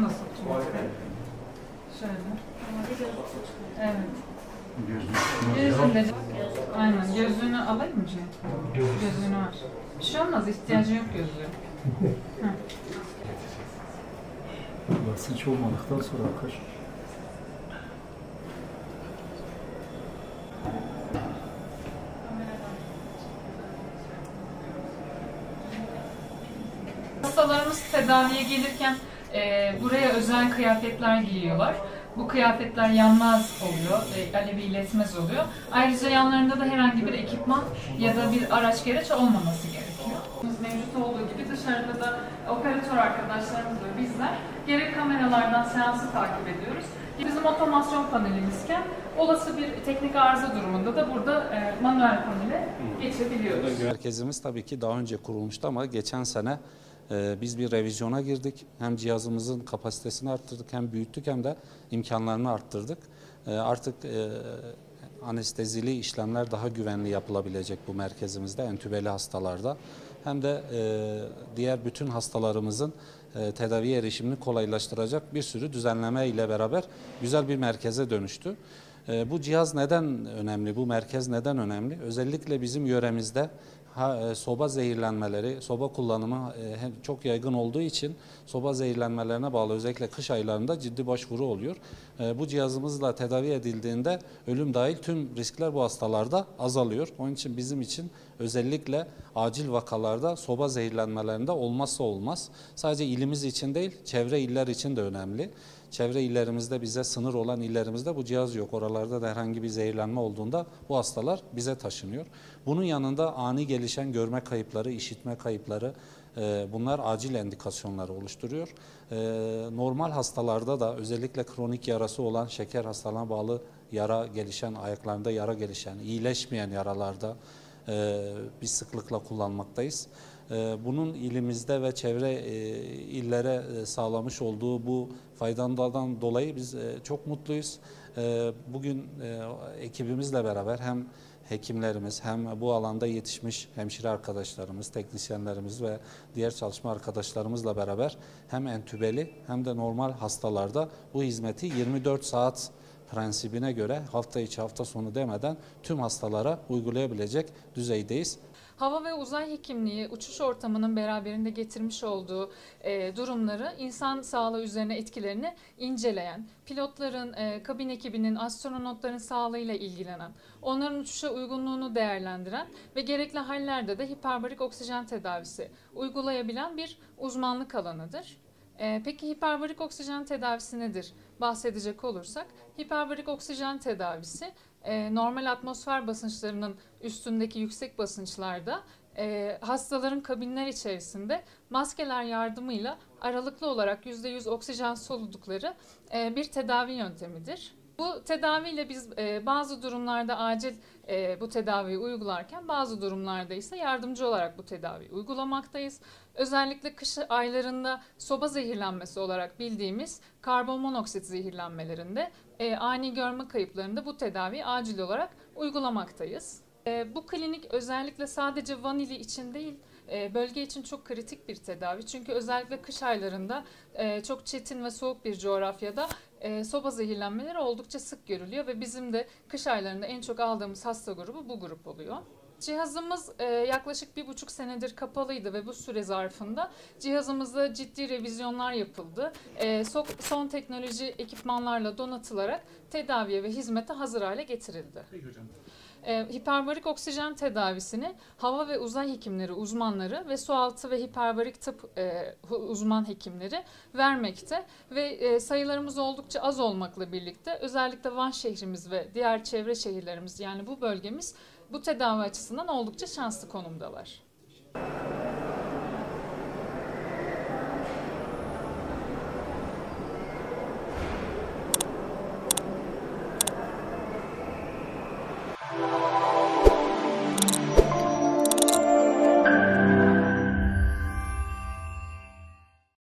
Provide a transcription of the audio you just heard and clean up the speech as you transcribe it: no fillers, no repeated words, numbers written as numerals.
Nasıl? Şöyle. Evet. Gözünde. Aynen. Gözlüğünü alayım mı Cüneyt? Gözlüğünü var. Bir şey olmaz. İhtiyacı yok gözlüğü. Basınç olmadıktan sonra akar. Hastalarımız tedaviye gelirken buraya özel kıyafetler giyiyorlar. Bu kıyafetler yanmaz oluyor, alevi iletmez oluyor. Ayrıca yanlarında da herhangi bir ekipman ya da bir araç gereç olmaması gerekiyor. Mevcut olduğu gibi dışarıda da operatör arkadaşlarımız ve bizler gerek kameralardan seansı takip ediyoruz. Bizim otomasyon panelimizken olası bir teknik arıza durumunda da burada manuel panele geçebiliyoruz. Merkezimiz tabii ki daha önce kurulmuştu ama geçen sene biz bir revizyona girdik. Hem cihazımızın kapasitesini arttırdık, hem büyüttük, hem de imkanlarını arttırdık. Artık anestezili işlemler daha güvenli yapılabilecek bu merkezimizde, entübeli hastalarda. Hem de diğer bütün hastalarımızın tedavi erişimini kolaylaştıracak bir sürü düzenleme ile beraber güzel bir merkeze dönüştü. Bu cihaz neden önemli, bu merkez neden önemli? Özellikle bizim yöremizde soba zehirlenmeleri, soba kullanımı çok yaygın olduğu için soba zehirlenmelerine bağlı özellikle kış aylarında ciddi başvuru oluyor. Bu cihazımızla tedavi edildiğinde ölüm dahil tüm riskler bu hastalarda azalıyor. Onun için bizim için özellikle acil vakalarda soba zehirlenmelerinde olmazsa olmaz. Sadece ilimiz için değil, çevre iller için de önemli. Çevre illerimizde, bize sınır olan illerimizde bu cihaz yok. Oralarda da herhangi bir zehirlenme olduğunda bu hastalar bize taşınıyor. Bunun yanında ani gelişen görme kayıpları, işitme kayıpları, bunlar acil endikasyonları oluşturuyor. Normal hastalarda da özellikle kronik yarası olan, şeker hastalığına bağlı yara gelişen, ayaklarında yara gelişen, iyileşmeyen yaralarda biz sıklıkla kullanmaktayız. Bunun ilimizde ve çevre illere sağlamış olduğu bu faydadan dolayı biz çok mutluyuz. Bugün ekibimizle beraber hem hekimlerimiz hem bu alanda yetişmiş hemşire arkadaşlarımız, teknisyenlerimiz ve diğer çalışma arkadaşlarımızla beraber hem entübeli hem de normal hastalarda bu hizmeti 24 saat prensibine göre hafta içi hafta sonu demeden tüm hastalara uygulayabilecek düzeydeyiz. Hava ve uzay hekimliği uçuş ortamının beraberinde getirmiş olduğu durumları, insan sağlığı üzerine etkilerini inceleyen, pilotların, kabin ekibinin, astronotların sağlığıyla ilgilenen, onların uçuşa uygunluğunu değerlendiren ve gerekli hallerde de hiperbarik oksijen tedavisi uygulayabilen bir uzmanlık alanıdır. Peki hiperbarik oksijen tedavisi nedir? Bahsedecek olursak, hiperbarik oksijen tedavisi normal atmosfer basınçlarının üstündeki yüksek basınçlarda hastaların kabinler içerisinde maskeler yardımıyla aralıklı olarak %100 oksijen soludukları bir tedavi yöntemidir. Bu tedaviyle biz bazı durumlarda acil bu tedaviyi uygularken bazı durumlarda ise yardımcı olarak bu tedaviyi uygulamaktayız. Özellikle kış aylarında soba zehirlenmesi olarak bildiğimiz karbonmonoksit zehirlenmelerinde ani görme kayıplarında bu tedaviyi acil olarak uygulamaktayız. Bu klinik özellikle sadece Van ili için değil, bölge için çok kritik bir tedavi. Çünkü özellikle kış aylarında çok çetin ve soğuk bir coğrafyada soba zehirlenmeleri oldukça sık görülüyor ve bizim de kış aylarında en çok aldığımız hasta grubu bu grup oluyor. Cihazımız yaklaşık 1,5 senedir kapalıydı ve bu süre zarfında cihazımızda ciddi revizyonlar yapıldı. Son teknoloji ekipmanlarla donatılarak tedaviye ve hizmete hazır hale getirildi. Peki hocam. Hiperbarik oksijen tedavisini hava ve uzay hekimleri uzmanları ve sualtı ve hiperbarik tıp uzman hekimleri vermekte ve sayılarımız oldukça az olmakla birlikte özellikle Van şehrimiz ve diğer çevre şehirlerimiz yani bu bölgemiz bu tedavi açısından oldukça şanslı konumdalar.